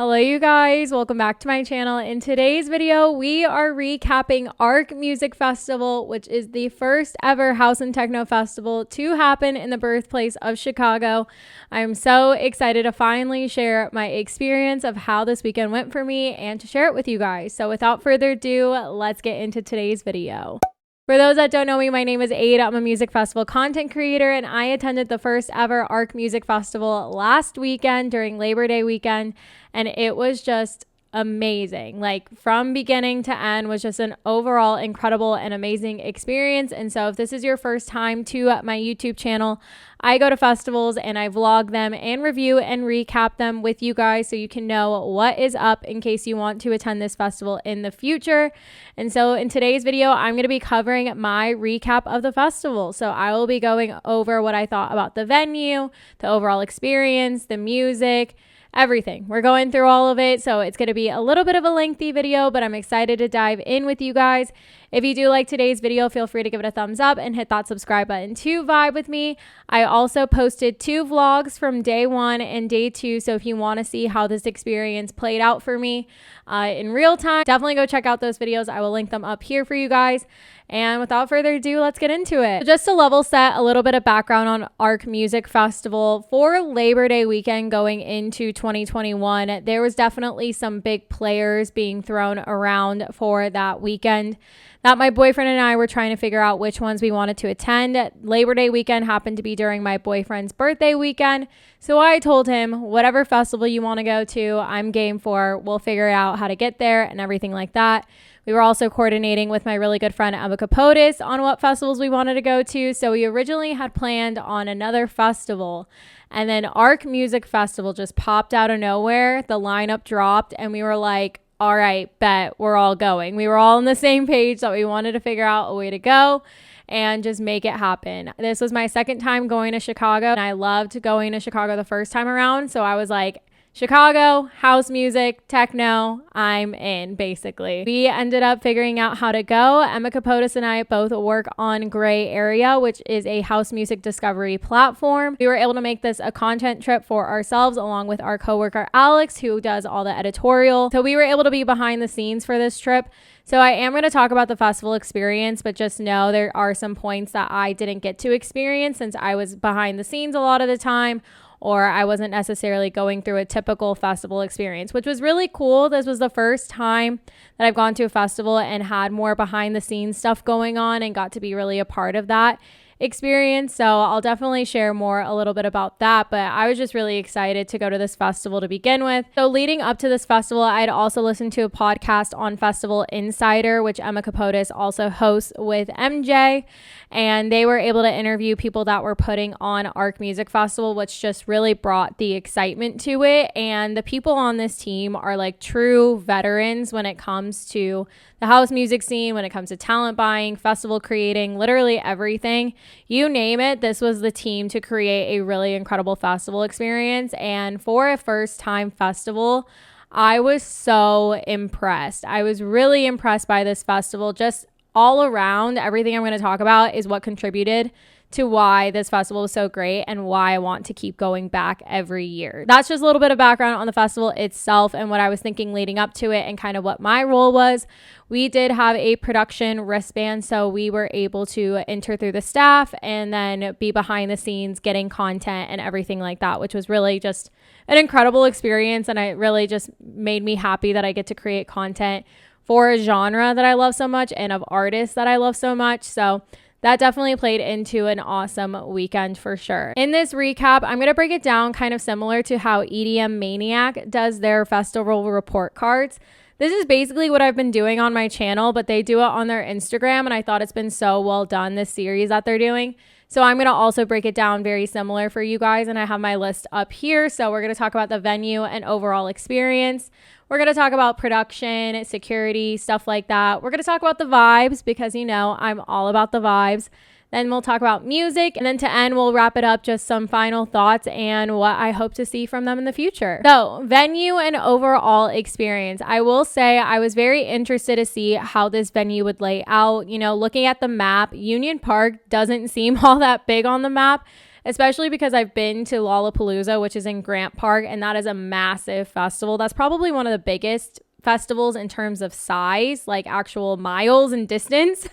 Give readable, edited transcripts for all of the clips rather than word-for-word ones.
Hello you guys, welcome back to my channel. In today's video, we are recapping ARC Music Festival, which is the first ever house and techno festival to happen in the birthplace of Chicago. I'm so excited to finally share my experience of how this weekend went for me and to share it with you guys. So without further ado, let's get into today's video. For those that don't know me, my name is Ada. I'm a music festival content creator, and I attended the first ever ARC Music Festival last weekend during Labor Day weekend, and it was just amazing. Like, from beginning to end was just an overall incredible and amazing experience. And so if this is your first time to my YouTube channel, I go to festivals and I vlog them and review and recap them with you guys so you can know what is up in case you want to attend this festival in the future. And so in today's video, I'm going to be covering my recap of the festival. So I will be going over what I thought about the venue, the overall experience, the music, everything. We're going through all of it, so it's going to be a little bit of a lengthy video, but I'm excited to dive in with you guys. If you do like today's video, feel free to give it a thumbs up and hit that subscribe button to vibe with me. I also posted 2 vlogs from day 1 and day 2, so if you want to see how this experience played out for me in real time, definitely go check out those videos. I will link them up here for you guys. And without further ado, let's get into it. So just to level set a little bit of background on ARC Music Festival, for Labor Day weekend going into 2021, there was definitely some big players being thrown around for that weekend that my boyfriend and I were trying to figure out which ones we wanted to attend. Labor Day weekend happened to be during my boyfriend's birthday weekend. So I told him, whatever festival you want to go to, I'm game for. We'll figure out how to get there and everything like that. We were also coordinating with my really good friend Emma Capotis on what festivals we wanted to go to. So we originally had planned on another festival, and then ARC Music Festival just popped out of nowhere. The lineup dropped and we were like, all right, bet, we're all going. We were all on the same page that we wanted to figure out a way to go and just make it happen. This was my second time going to Chicago, and I loved going to Chicago the first time around. So I was like, Chicago, house music, techno, I'm in, basically. We ended up figuring out how to go. Emma Capotis and I both work on Gray Area, which is a house music discovery platform. We were able to make this a content trip for ourselves along with our coworker Alex, who does all the editorial. So we were able to be behind the scenes for this trip. So I am going to talk about the festival experience, but just know there are some points that I didn't get to experience since I was behind the scenes a lot of the time, or I wasn't necessarily going through a typical festival experience, which was really cool. This was the first time that I've gone to a festival and had more behind the scenes stuff going on and got to be really a part of that experience. So I'll definitely share a little bit about that, but I was just really excited to go to this festival to begin with. So leading up to this festival, I'd also listened to a podcast on Festival Insider, which Emma Capotis also hosts with MJ, and they were able to interview people that were putting on ARC Music Festival, which just really brought the excitement to it. And the people on this team are like true veterans when it comes to the house music scene, when it comes to talent buying, festival creating, literally everything. You name it, this was the team to create a really incredible festival experience. And for a first time festival, I was so impressed. I was really impressed by this festival. Just all around, everything I'm going to talk about is what contributed to why this festival was so great and why I want to keep going back every year. That's just a little bit of background on the festival itself and what I was thinking leading up to it and kind of what my role was. We did have a production wristband, so we were able to enter through the staff and then be behind the scenes getting content and everything like that, which was really just an incredible experience. And it really just made me happy that I get to create content for a genre that I love so much and of artists that I love so much. So that definitely played into an awesome weekend for sure. In this recap, I'm going to break it down kind of similar to how EDM Maniac does their festival report cards. This is basically what I've been doing on my channel, but they do it on their Instagram, and I thought it's been so well done, this series that they're doing. So I'm going to also break it down very similar for you guys, and I have my list up here. So we're going to talk about the venue and overall experience. We're going to talk about production, security, stuff like that. We're going to talk about the vibes because, you know, I'm all about the vibes. Then we'll talk about music. And then to end, we'll wrap it up, just some final thoughts and what I hope to see from them in the future. So venue and overall experience. I will say I was very interested to see how this venue would lay out. You know, looking at the map, Union Park doesn't seem all that big on the map. especially because I've been to Lollapalooza, which is in Grant Park, and that is a massive festival. That's probably one of the biggest festivals in terms of size, like actual miles and distance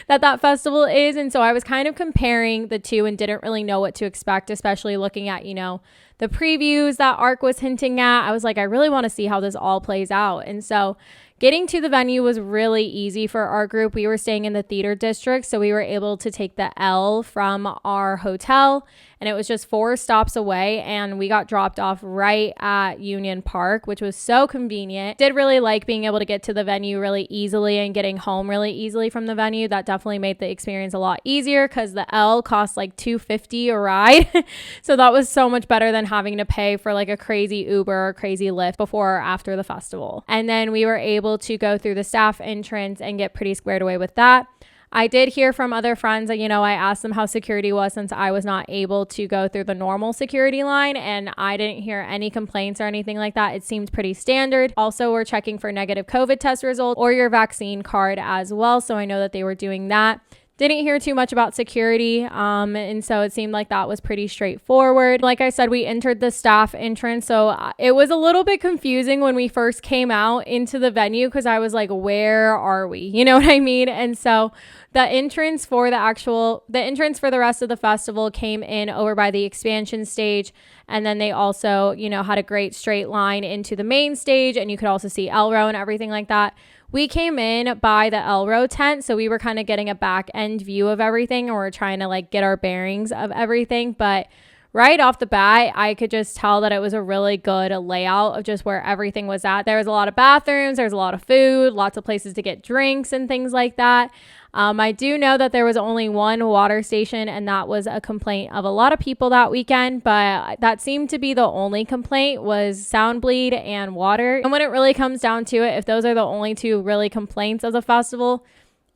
that festival is. And so I was kind of comparing the two and didn't really know what to expect, especially looking at, the previews that ARC was hinting at. I was like, I really want to see how this all plays out. And so getting to the venue was really easy for our group. We were staying in the theater district, so we were able to take the L from our hotel, and it was just 4 stops away, and we got dropped off right at Union Park, which was so convenient. Did really like being able to get to the venue really easily and getting home really easily from the venue. That definitely made the experience a lot easier because the L cost like $250 a ride. So that was so much better than having to pay for like a crazy Uber or crazy Lyft before or after the festival. And then we were able to go through the staff entrance and get pretty squared away with that. I did hear from other friends that, I asked them how security was since I was not able to go through the normal security line, and I didn't hear any complaints or anything like that. It seemed pretty standard. Also, we're checking for negative COVID test results or your vaccine card as well. So I know that they were doing that. Didn't hear too much about security, and so it seemed like that was pretty straightforward. Like I said, we entered the staff entrance, so it was a little bit confusing when we first came out into the venue because I was like, where are we? You know what I mean? And so the entrance for the rest of the festival came in over by the expansion stage, and then they also, had a great straight line into the main stage, and you could also see Elro and everything like that. We came in by the Elro tent, so we were kind of getting a back end view of everything, and we're trying to like get our bearings of everything. But right off the bat, I could just tell that it was a really good layout of just where everything was at. There was a lot of bathrooms, there's a lot of food, lots of places to get drinks and things like that. I do know that there was only one water station, and that was a complaint of a lot of people that weekend, but that seemed to be the only complaint was sound bleed and water. And when it really comes down to it, if those are the only two really complaints of the festival,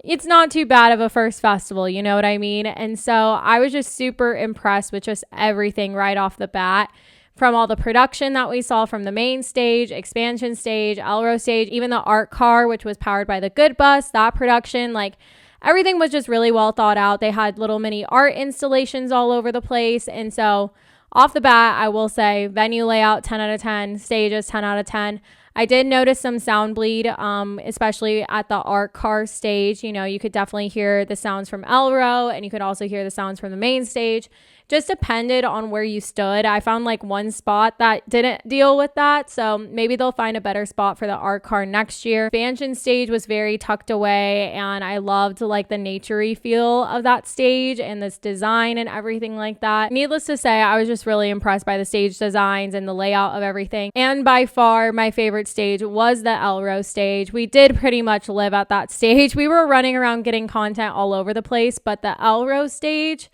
it's not too bad of a first festival, you know what I mean? And so I was just super impressed with just everything right off the bat. From all the production that we saw from the main stage, expansion stage, Elro stage, even the art car, which was powered by the Good Bus, that production, like everything was just really well thought out. They had little mini art installations all over the place. And so off the bat, I will say venue layout, 10 out of 10, stages, 10 out of 10. I did notice some sound bleed, especially at the art car stage. You could definitely hear the sounds from Elro, and you could also hear the sounds from the main stage. Just depended on where you stood. I found like one spot that didn't deal with that, so maybe they'll find a better spot for the art car next year. Expansion stage was very tucked away, and I loved like the naturey feel of that stage and this design and everything like that. Needless to say, I was just really impressed by the stage designs and the layout of everything. And by far, my favorite stage was the Elro stage. We did pretty much live at that stage. We were running around getting content all over the place, but the Elro stage,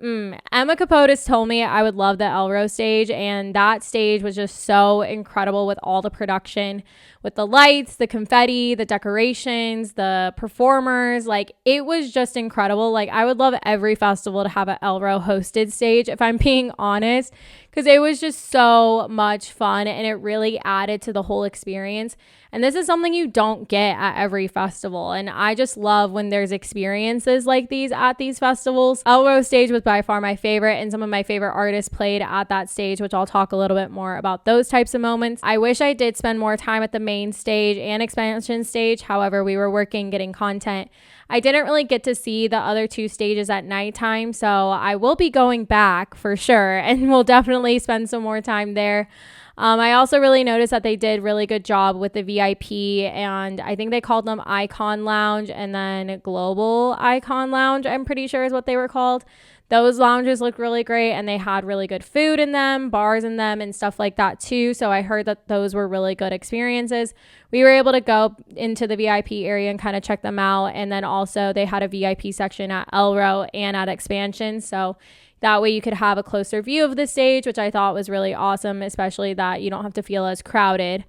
Emma Capotis told me I would love the Elro stage, and that stage was just so incredible with all the production, with the lights, the confetti, the decorations, the performers. Like, it was just incredible. Like, I would love every festival to have an Elro hosted stage, if I'm being honest, because it was just so much fun, and it really added to the whole experience. And this is something you don't get at every festival. And I just love when there's experiences like these at these festivals. Elro stage was by far my favorite, and some of my favorite artists played at that stage, which I'll talk a little bit more about those types of moments. I wish I did spend more time at the main stage and expansion stage. However, we were working, getting content. I didn't really get to see the other two stages at nighttime, so I will be going back for sure, and we'll definitely spend some more time there. I also really noticed that they did really good job with the VIP, and I think they called them Icon Lounge and then Global Icon Lounge, I'm pretty sure is what they were called. Those lounges looked really great, and they had really good food in them, bars in them, and stuff like that too. So I heard that those were really good experiences. We were able to go into the VIP area and kind of check them out. And then also they had a VIP section at Elro and at Expansion. So that way you could have a closer view of the stage, which I thought was really awesome, especially that you don't have to feel as crowded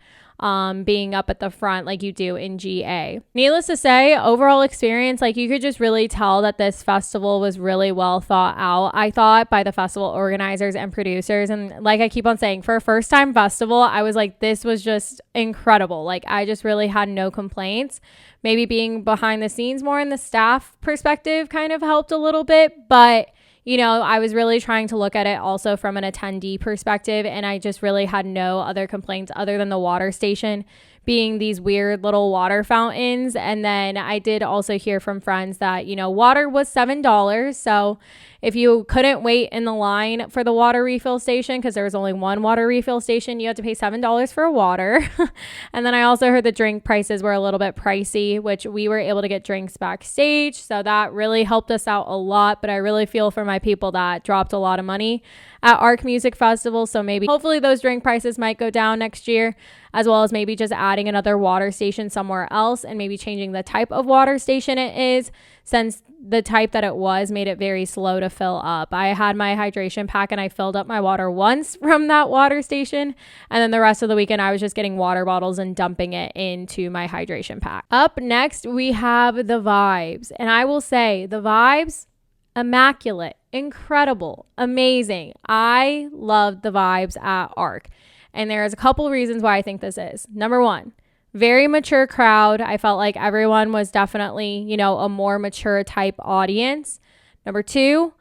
being up at the front like you do in GA. Needless to say, overall experience, like you could just really tell that this festival was really well thought out, I thought, by the festival organizers and producers. And like I keep on saying, for a first time festival, I was like, this was just incredible. Like, I just really had no complaints. Maybe being behind the scenes more in the staff perspective kind of helped a little bit, but you know, I was really trying to look at it also from an attendee perspective, and I just really had no other complaints other than the water station being these weird little water fountains. And then I did also hear from friends that, you know, water was $7. So if you couldn't wait in the line for the water refill station, because there was only one water refill station, you had to pay $7 for water. And then I also heard the drink prices were a little bit pricey, which we were able to get drinks backstage. So that really helped us out a lot. But I really feel for my people that dropped a lot of money at ARC Music Festival. So maybe hopefully those drink prices might go down next year, as well as maybe just adding another water station somewhere else and maybe changing the type of water station it is, since the type that it was made it very slow to fill up. I had my hydration pack and I filled up my water once from that water station, and then the rest of the weekend I was just getting water bottles and dumping it into my hydration pack. Up next we have the vibes, and I will say the vibes, immaculate, incredible, amazing. I loved the vibes at ARC, and there's a couple reasons why I think this is. Number one, very mature crowd. I felt like everyone was definitely, you know, a more mature type audience. Number two,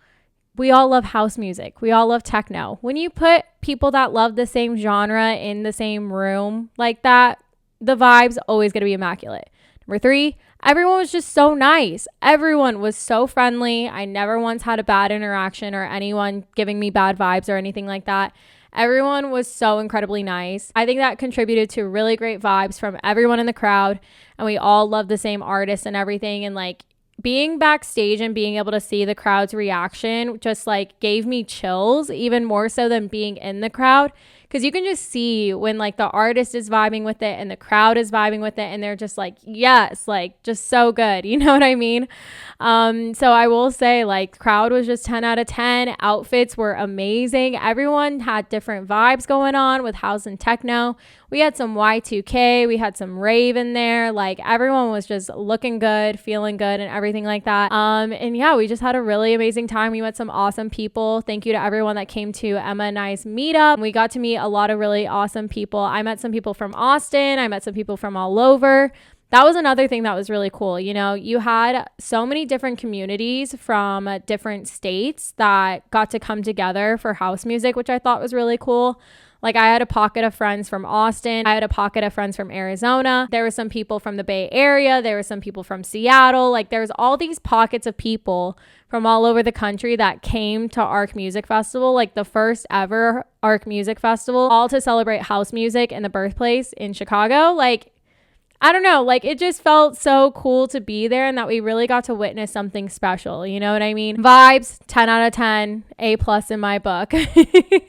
we all love house music. We all love techno. When you put people that love the same genre in the same room like that, the vibe's always going to be immaculate. Number three, everyone was just so nice. Everyone was so friendly. I never once had a bad interaction or anyone giving me bad vibes or anything like that. Everyone was so incredibly nice. I think that contributed to really great vibes from everyone in the crowd, and we all loved the same artists and everything. And like being backstage and being able to see the crowd's reaction just like gave me chills, even more so than being in the crowd, because you can just see when like the artist is vibing with it and the crowd is vibing with it, and they're just like, yes, like just so good. You know what I mean? So I will say, like, crowd was just 10 out of 10. Outfits were amazing. Everyone had different vibes going on with house and techno. We had some Y2K, we had some rave in there. Like everyone was just looking good, feeling good, and everything like that. And yeah, we just had a really amazing time. We met some awesome people. Thank you to everyone that came to Emma and I's meetup. We got to meet a lot of really awesome people. I met some people from Austin. I met some people from all over. That was another thing that was really cool. You know, you had so many different communities from different states that got to come together for house music, which I thought was really cool. Like I had a pocket of friends from Austin. I had a pocket of friends from Arizona. There were some people from the Bay Area. There were some people from Seattle. Like there was all these pockets of people from all over the country that came to ARC Music Festival, like the first ever ARC Music Festival, all to celebrate house music in the birthplace in Chicago. Like, I don't know, like it just felt so cool to be there, and that we really got to witness something special. You know what I mean? Vibes, 10 out of 10, A+ in my book.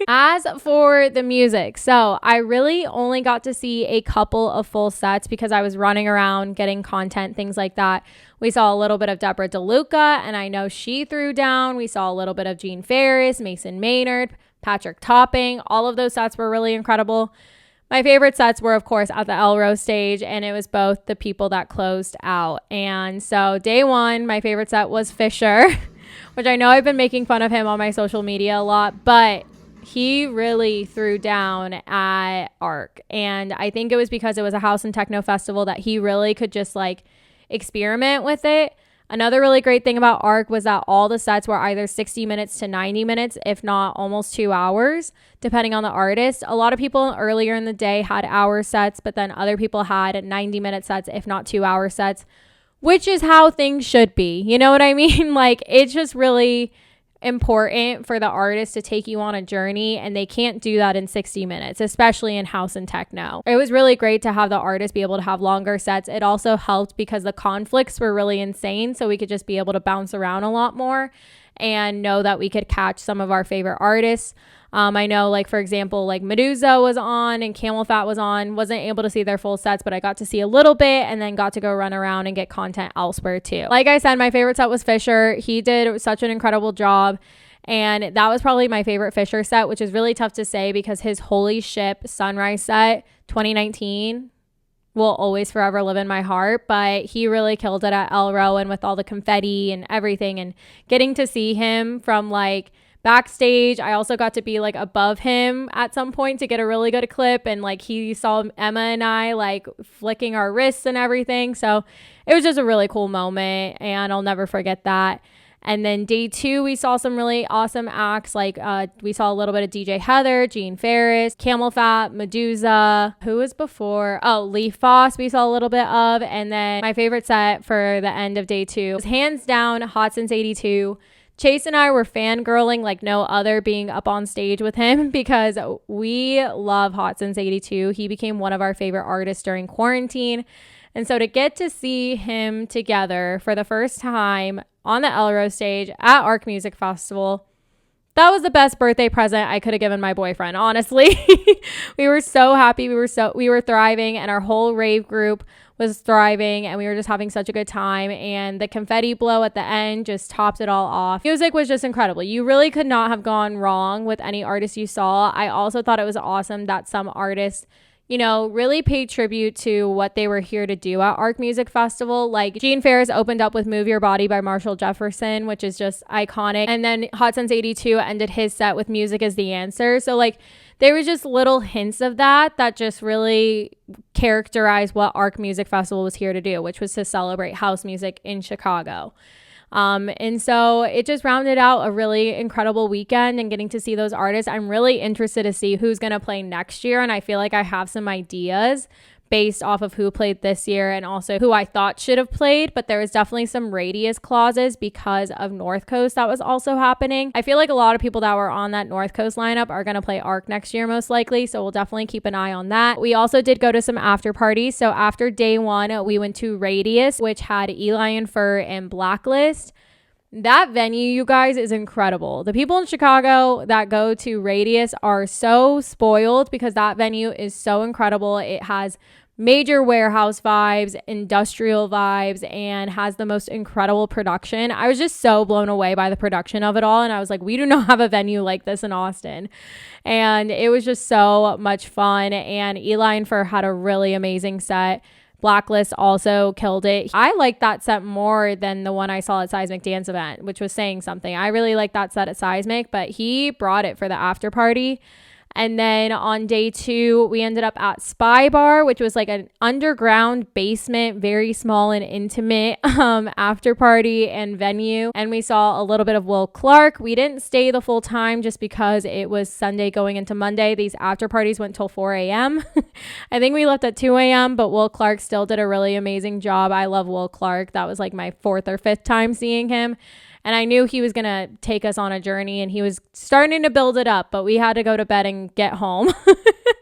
As for the music, so I really only got to see a couple of full sets because I was running around getting content, things like that. We saw a little bit of Deborah DeLuca, and I know she threw down. We saw a little bit of Gene Ferris, Mason Maynard, Patrick Topping. All of those sets were really incredible. My favorite sets were, of course, at the Elro stage, and it was both the people that closed out. And so day one, my favorite set was Fisher, which I know I've been making fun of him on my social media a lot, but he really threw down at ARC. And I think it was because it was a house and techno festival that he really could just like experiment with it. Another really great thing about ARC was that all the sets were either 60 minutes to 90 minutes, if not almost 2 hours, depending on the artist. A lot of people earlier in the day had hour sets, but then other people had 90-minute sets, if not 2-hour sets, which is how things should be. You know what I mean? Like, it's just really important for the artist to take you on a journey, and they can't do that in 60 minutes, especially in house and techno. It was really great to have the artist be able to have longer sets. It also helped because the conflicts were really insane, so we could just be able to bounce around a lot more and know that we could catch some of our favorite artists. I know, like, for example, like Medusa was on and Camel Fat was on. Wasn't able to see their full sets, but I got to see a little bit and then got to go run around and get content elsewhere too. Like I said, my favorite set was Fisher. He did such an incredible job. And that was probably my favorite Fisher set, which is really tough to say because his Holy Ship Sunrise set 2019 will always forever live in my heart. But he really killed it at Elro, and with all the confetti and everything, and getting to see him from like backstage. I also got to be like above him at some point to get a really good clip, and like he saw Emma and I like flicking our wrists and everything. So it was just a really cool moment, and I'll never forget that. And then day 2, we saw some really awesome acts. Like we saw a little bit of DJ Heather, Gene Ferris, Camel Fat, Medusa. Who was before? Oh, Leaf Foss we saw a little bit of. And then my favorite set for the end of day 2 was hands down Hot Since 82. Chase and I were fangirling like no other being up on stage with him because we love Hot Since 82. He became one of our favorite artists during quarantine. And so to get to see him together for the first time on the Elrose stage at Arc Music Festival, that was the best birthday present I could have given my boyfriend, honestly. We were so happy. We were thriving, and our whole rave group was thriving, and we were just having such a good time. And the confetti blow at the end just topped it all off. Music was just incredible. You really could not have gone wrong with any artist you saw. I also thought it was awesome that some artists, you know, really paid tribute to what they were here to do at Arc Music Festival. Like Gene Ferris opened up with Move Your Body by Marshall Jefferson, which is just iconic. And then Hot Since 82 ended his set with Music Is the Answer. So like there was just little hints of that just really characterized what Arc Music Festival was here to do, which was to celebrate house music in Chicago. And so it just rounded out a really incredible weekend, and getting to see those artists. I'm really interested to see who's going to play next year. And I feel like I have some ideas based off of who played this year and also who I thought should have played. But there was definitely some radius clauses because of North Coast that was also happening. I feel like a lot of people that were on that North Coast lineup are going to play Arc next year, most likely. So we'll definitely keep an eye on that. We also did go to some after parties. So after day 1, we went to Radius, which had Eli and Fur and Blacklist. That venue, you guys, is incredible. The people in Chicago that go to Radius are so spoiled because that venue is so incredible. It has major warehouse vibes, industrial vibes, and has the most incredible production. I was just so blown away by the production of it all. And I was like, we do not have a venue like this in Austin. And it was just so much fun. And Eli and Fur had a really amazing set. Blacklist also killed it. I liked that set more than the one I saw at Seismic Dance Event, which was saying something. I really liked that set at Seismic, but he brought it for the after party. And then on day 2, we ended up at Spy Bar, which was like an underground basement, very small and intimate after party and venue. And we saw a little bit of Will Clark. We didn't stay the full time just because it was Sunday going into Monday. These after parties went till 4 a.m. I think we left at 2 a.m., but Will Clark still did a really amazing job. I love Will Clark. That was like my 4th or 5th time seeing him. And I knew he was going to take us on a journey, and he was starting to build it up, but we had to go to bed and get home.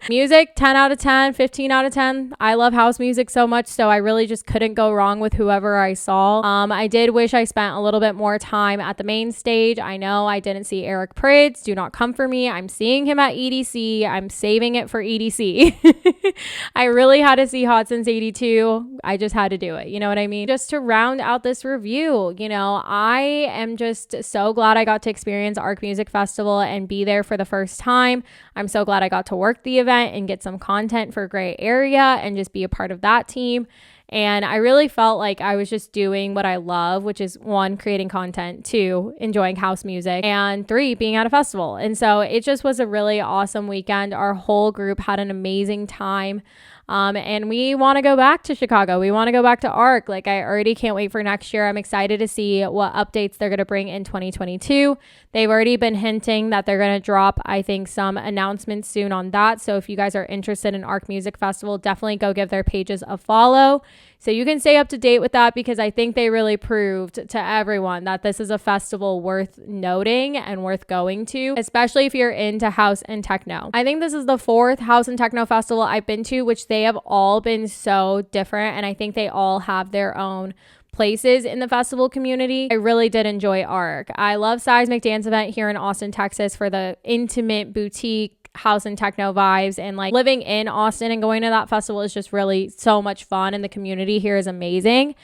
Music, 10 out of 10, 15 out of 10. I love house music so much, so I really just couldn't go wrong with whoever I saw. I did wish I spent a little bit more time at the main stage. I know I didn't see Eric Prydz. Do not come for me. I'm seeing him at EDC. I'm saving it for EDC. I really had to see Hot Since 82. I just had to do it. You know what I mean? Just to round out this review, you know, I am just so glad I got to experience Arc Music Festival and be there for the first time. I'm so glad I got to work the event and get some content for Gray Area and just be a part of that team. And I really felt like I was just doing what I love, which is 1, creating content, 2, enjoying house music, and 3, being at a festival. And so it just was a really awesome weekend. Our whole group had an amazing time. And we want to go back to Chicago. We want to go back to Arc. Like, I already can't wait for next year. I'm excited to see what updates they're going to bring in 2022. They've already been hinting that they're going to drop, I think, some announcements soon on that. So if you guys are interested in Arc Music Festival, definitely go give their pages a follow so you can stay up to date with that, because I think they really proved to everyone that this is a festival worth noting and worth going to, especially if you're into house and techno. I think this is the 4th house and techno festival I've been to, which they have all been so different, and I think they all have their own places in the festival community. I really did enjoy Arc. I love Seismic Dance Event here in Austin, Texas for the intimate boutique house and techno vibes, and like living in Austin and going to that festival is just really so much fun, and the community here is amazing.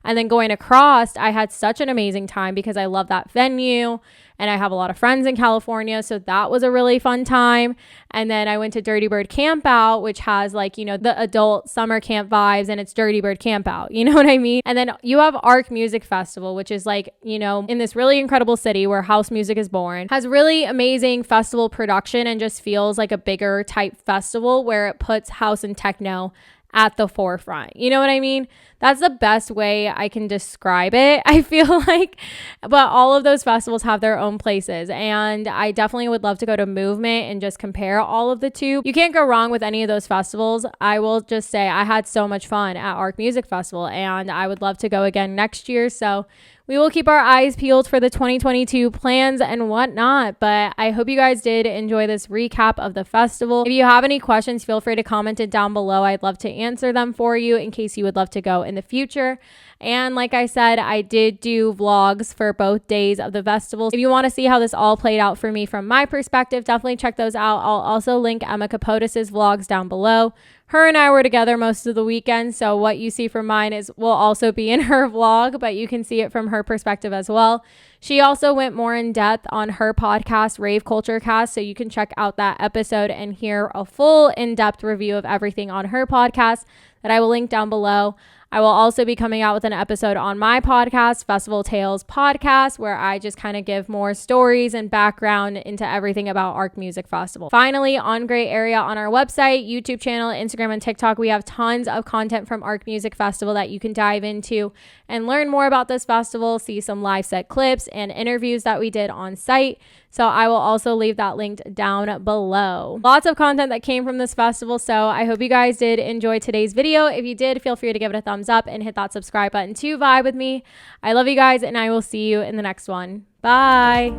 And then going across, I had such an amazing time because I love that venue and I have a lot of friends in California. So that was a really fun time. And then I went to Dirty Bird Camp Out, which has like, you know, the adult summer camp vibes, and it's Dirty Bird Camp Out. You know what I mean? And then you have Arc Music Festival, which is like, you know, in this really incredible city where house music is born, has really amazing festival production and just feels like a bigger type festival where it puts house and techno at the forefront. You know what I mean? That's the best way I can describe it, I feel like. But all of those festivals have their own places. And I definitely would love to go to Movement and just compare all of the two. You can't go wrong with any of those festivals. I will just say I had so much fun at Arc Music Festival, and I would love to go again next year. So we will keep our eyes peeled for the 2022 plans and whatnot, but I hope you guys did enjoy this recap of the festival. If you have any questions, feel free to comment it down below. I'd love to answer them for you in case you would love to go in the future. And like I said, I did do vlogs for both days of the festival. If you want to see how this all played out for me from my perspective, definitely check those out. I'll also link Emma Capotes' vlogs down below. Her and I were together most of the weekend, so what you see from mine will also be in her vlog, but you can see it from her perspective as well. She also went more in depth on her podcast, Rave Culture Cast, so you can check out that episode and hear a full in-depth review of everything on her podcast that I will link down below. I will also be coming out with an episode on my podcast, Festival Tales Podcast, where I just kind of give more stories and background into everything about Arc Music Festival. Finally, on Gray Area on our website, YouTube channel, Instagram, and TikTok, we have tons of content from Arc Music Festival that you can dive into and learn more about this festival, see some live set clips and interviews that we did on site. So I will also leave that linked down below. Lots of content that came from this festival. So I hope you guys did enjoy today's video. If you did, feel free to give it a thumbs up and hit that subscribe button to vibe with me. I love you guys, and I will see you in the next one. Bye.